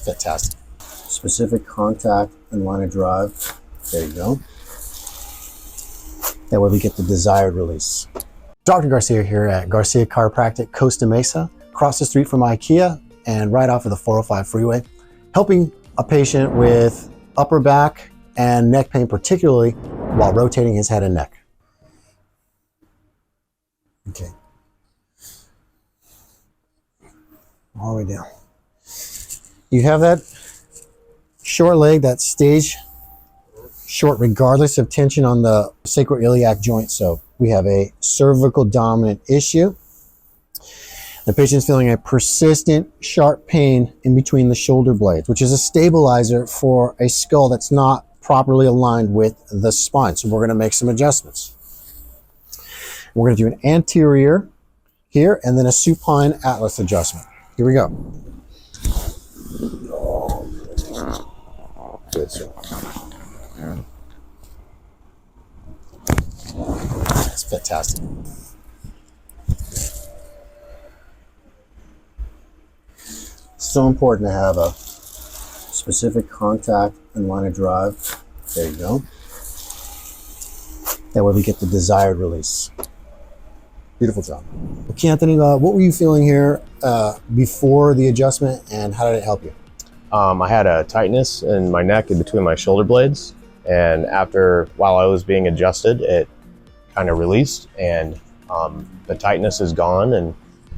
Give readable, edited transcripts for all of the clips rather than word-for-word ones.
fantastic. Specific contact and line of drive. There you go. That way we get the desired release. Dr. Garcia here at Garcia Chiropractic, Costa Mesa, across the street from IKEA and right off of the 405 freeway, helping a patient with upper back and neck pain, particularly while rotating his head and neck. Okay. All the way down. You have that short leg that stays short regardless of tension on the sacroiliac joint. So we have a cervical-dominant issue. The patient's feeling a persistent sharp pain in between the shoulder blades, which is a stabilizer for a skull that's not properly aligned with the spine. So we're going to make some adjustments. We're going to do an anterior here and then a supine atlas adjustment. Here we go. Good, sir. That's fantastic. So important to have a specific contact and line of drive. There you go. That way we get the desired release. Beautiful job. Okay, Anthony, what were you feeling here before the adjustment and how did it help you? I had a tightness in my neck in between my shoulder blades, and while I was being adjusted, it kind of released and the tightness is gone, and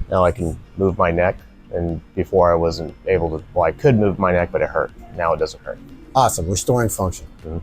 now I can move my neck. And before I wasn't able to, well, I could move my neck, but it hurt. Now it doesn't hurt. Awesome, restoring function. Mm-hmm.